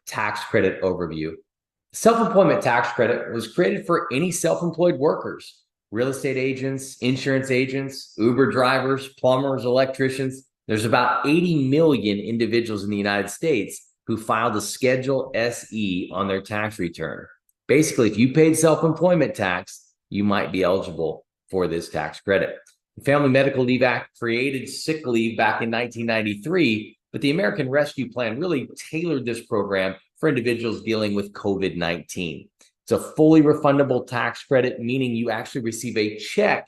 Tax credit overview. Self-employment tax credit was created for any self-employed workers, real estate agents, insurance agents, Uber drivers, plumbers, electricians. There's about 80 million individuals in the United States who filed a Schedule SE on their tax return. Basically, if you paid self-employment tax, you might be eligible for this tax credit. The Family Medical Leave Act created sick leave back in 1993, but the American Rescue Plan really tailored this program for individuals dealing with COVID-19. It's a fully refundable tax credit, meaning you actually receive a check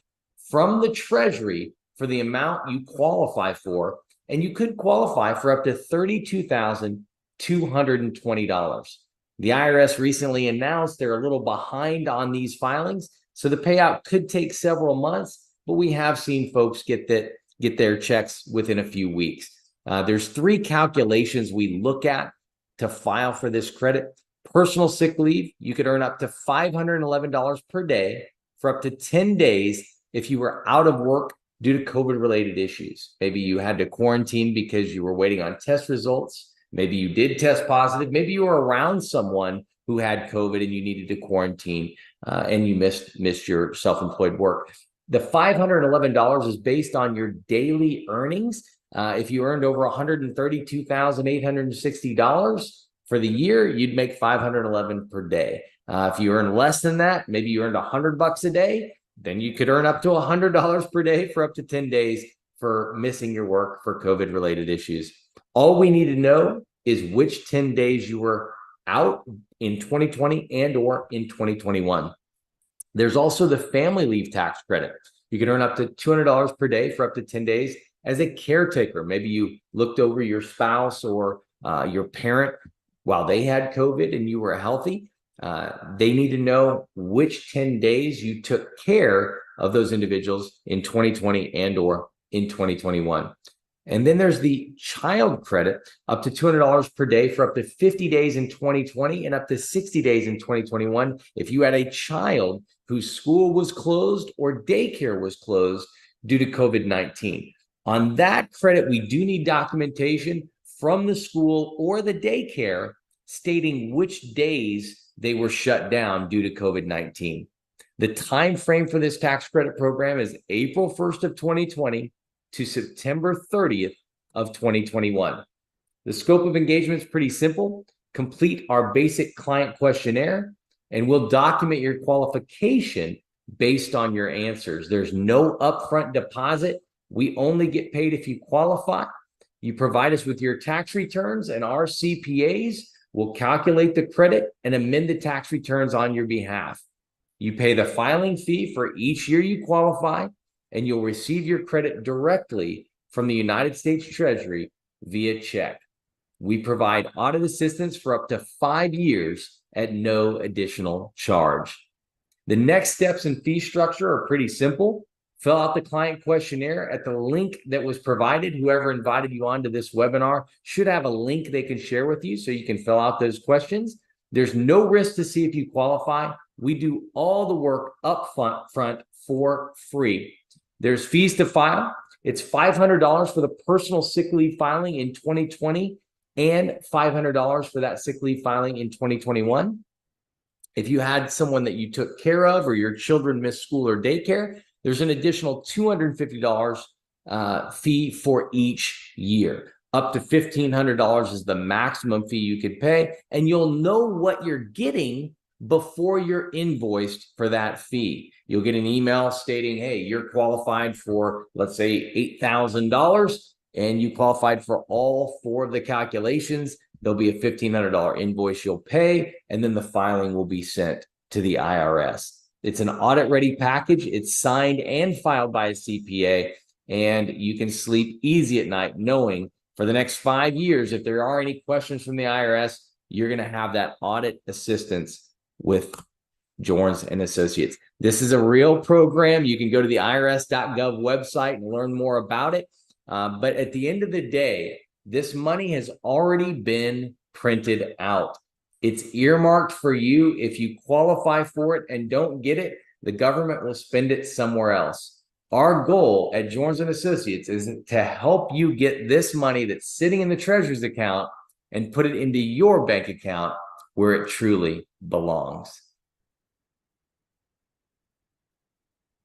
from the Treasury for the amount you qualify for, and you could qualify for up to $32,220. The IRS recently announced they're a little behind on these filings, so the payout could take several months, but we have seen folks get their checks within a few weeks. There's three calculations we look at to file for this credit. Personal sick leave, you could earn up to $511 per day for up to 10 days if you were out of work due to COVID-related issues. Maybe you had to quarantine because you were waiting on test results. Maybe you did test positive. Maybe you were around someone who had COVID and you needed to quarantine and you missed your self-employed work. The $511 is based on your daily earnings. If you earned over $132,860 for the year, you'd make $511 per day. If you earn less than that, maybe you earned $100 a day, then you could earn up to $100 per day for up to 10 days for missing your work for COVID-related issues. All we need to know is which 10 days you were out in 2020 and or in 2021. There's also the family leave tax credit. You can earn up to $200 per day for up to 10 days as a caretaker. Maybe you looked over your spouse or your parent while they had COVID and you were healthy. They need to know which 10 days you took care of those individuals in 2020 and or in 2021. And then there's the child credit, up to $200 per day for up to 50 days in 2020 and up to 60 days in 2021 if you had a child whose school was closed or daycare was closed due to COVID-19. On that credit, we do need documentation from the school or the daycare stating which days they were shut down due to COVID-19. The time frame for this tax credit program is April 1st of 2020 to September 30th of 2021. The scope of engagement is pretty simple. Complete our basic client questionnaire, and we'll document your qualification based on your answers. There's no upfront deposit. We only get paid if you qualify. You provide us with your tax returns, and our CPAs will calculate the credit and amend the tax returns on your behalf. You pay the filing fee for each year you qualify, and you'll receive your credit directly from the United States Treasury via check. We provide audit assistance for up to 5 years at no additional charge. The next steps and fee structure are pretty simple. Fill out the client questionnaire at the link that was provided. Whoever invited you onto this webinar should have a link they can share with you so you can fill out those questions. There's no risk to see if you qualify. We do all the work up front for free. There's fees to file. It's $500 for the personal sick leave filing in 2020 and $500 for that sick leave filing in 2021. If you had someone that you took care of or your children missed school or daycare, there's an additional $250 fee for each year. Up to $1,500 is the maximum fee you could pay, and you'll know what you're getting before you're invoiced for that fee. You'll get an email stating, hey, you're qualified for, let's say, $8,000, and you qualified for all 4 of the calculations. There'll be a $1,500 invoice you'll pay, and then the filing will be sent to the IRS. It's an audit-ready package. It's signed and filed by a CPA, and you can sleep easy at night knowing for the next 5 years, if there are any questions from the IRS, you're going to have that audit assistance with Jorns and Associates. This is a real program. You can go to the irs.gov website and learn more about it. But at the end of the day, this money has already been printed out. It's earmarked for you. If you qualify for it and don't get it, the government will spend it somewhere else. Our goal at Jorns and Associates is to help you get this money that's sitting in the Treasury's account and put it into your bank account where it truly belongs.